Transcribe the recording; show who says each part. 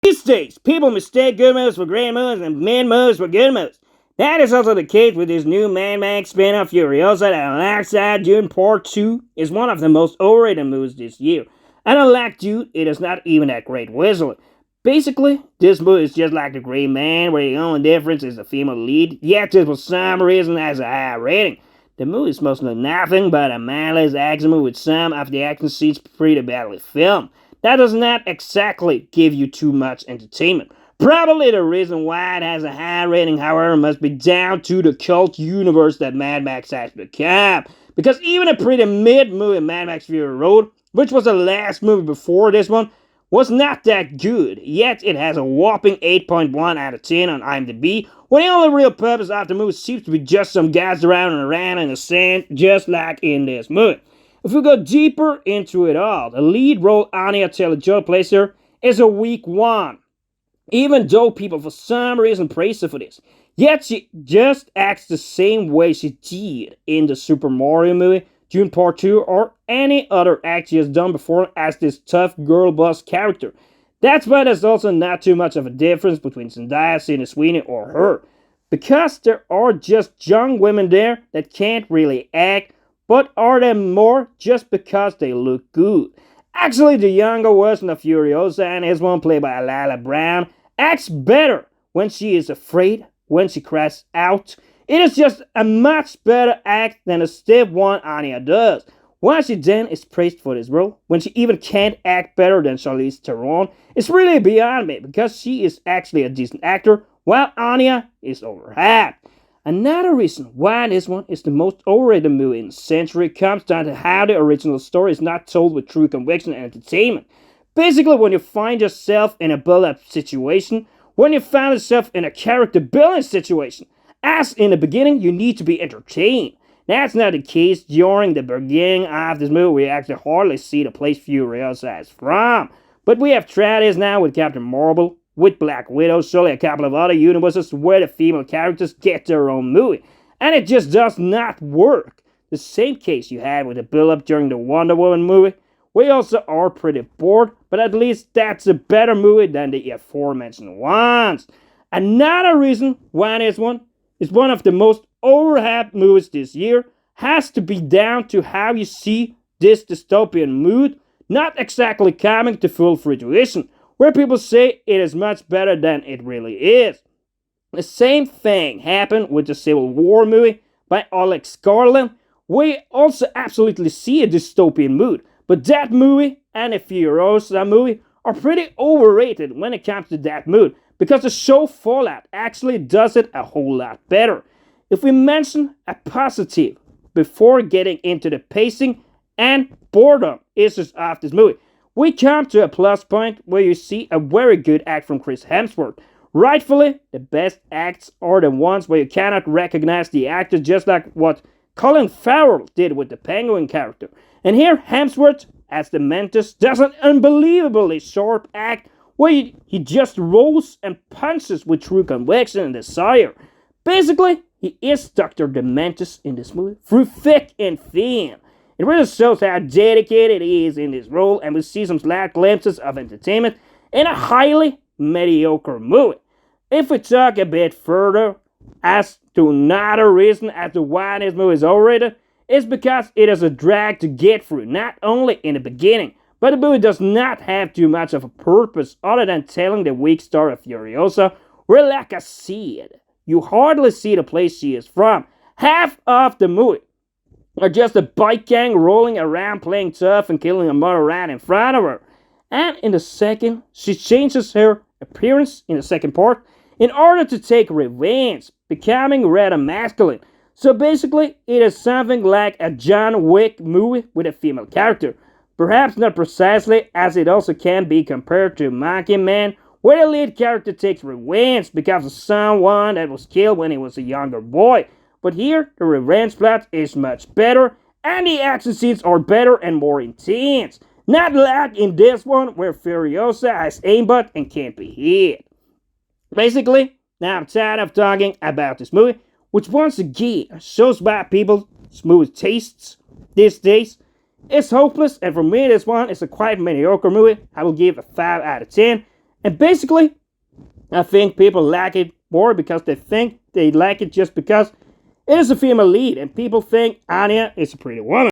Speaker 1: These days, people mistake good movies for great movies and mid movies for good movies. That is also the case with this new Mad Max spin-off Furiosa that alongside Dune Part 2 is one of the most overrated movies this year. And unlike Dune, it is not even that great visually. Basically, this movie is just like The Gray Man, where the only difference is the female lead, yet it for some reason has a high rating. The movie is mostly nothing but a mindless action movie with some of the action scenes pretty badly filmed. That does not exactly give you too much entertainment. Probably the reason why it has a high rating, however, must be down to the cult universe that Mad Max has become. Because even a pretty mid movie, Mad Max Fury Road, which was the last movie before this one, was not that good, yet it has a whopping 8.1 out of 10 on IMDb, when the only real purpose of the movie seems to be just some guys around in the sand, just like in this movie. If we go deeper into it all, the lead role Anya Taylor Joy plays here is a weak one, even though people for some reason praise her for this. Yet she just acts the same way she did in the Super Mario movie, Dune Part 2, or any other act she has done before as this tough girl boss character. That's why there's also not too much of a difference between Zendaya, Sydney Sweeney, or her. Because there are just young women there that can't really act, but are they more just because they look good? Actually, the younger version of Furiosa, and his one played by Lila Brown, acts better when she is afraid, when she crashes out. It is just a much better act than the stiff one Anya does. Why she then is praised for this role, when she even can't act better than Charlize Theron, is really beyond me, because she is actually a decent actor, while Anya is overhyped. Another reason why this one is the most overrated movie in the century comes down to how the original story is not told with true conviction and entertainment. Basically, when you find yourself in a build-up situation, when you find yourself in a character building situation, as in the beginning, you need to be entertained. That's not the case during the beginning of this movie. We actually hardly see the place Furiosa is from. But we have tried this now with Captain Marvel, with Black Widow, surely a couple of other universes where the female characters get their own movie. And it just does not work. The same case you had with the build-up during the Wonder Woman movie. We also are pretty bored, but at least that's a better movie than the aforementioned ones. Another reason why this one is one of the most overhyped movies this year has to be down to how you see this dystopian mood not exactly coming to full fruition, where people say it is much better than it really is. The same thing happened with the Civil War movie by Alex Garland. We also absolutely see a dystopian mood, but that movie and the Furiosa movie are pretty overrated when it comes to that mood, because the show Fallout actually does it a whole lot better. If we mention a positive before getting into the pacing and boredom issues of this movie, we come to a plus point where you see a very good act from Chris Hemsworth. Rightfully, the best acts are the ones where you cannot recognize the actor, just like what Colin Farrell did with the Penguin character. And here, Hemsworth, as the Mantis, does an unbelievably sharp act where he just rolls and punches with true conviction and desire. Basically, he is Dr. Dementis in this movie, through thick and thin. It really shows how dedicated he is in this role, and we see some slight glimpses of entertainment in a highly mediocre movie. If we talk a bit further as to another reason as to why this movie is overrated, it's because it is a drag to get through, not only in the beginning, but the movie does not have too much of a purpose other than telling the weak story of Furiosa, where like I said, you hardly see the place she is from. Half of the movie are just a bike gang rolling around playing tough and killing a mother rat in front of her. And in the second, she changes her appearance in the second part in order to take revenge, becoming rather masculine. So basically, it is something like a John Wick movie with a female character. Perhaps not precisely, as it also can be compared to Monkey Man, where the lead character takes revenge because of someone that was killed when he was a younger boy. But here, the revenge plot is much better, and the action scenes are better and more intense. Not like in this one, where Furiosa has aimbot and can't be hit. Basically, now I'm tired of talking about this movie, which once again shows why people's movie tastes these days. It's hopeless, and for me this one is a quite mediocre movie. I will give a 5 out of 10. And basically, I think people like it more because they think they like it just because it is a female lead, and people think Anya is a pretty woman.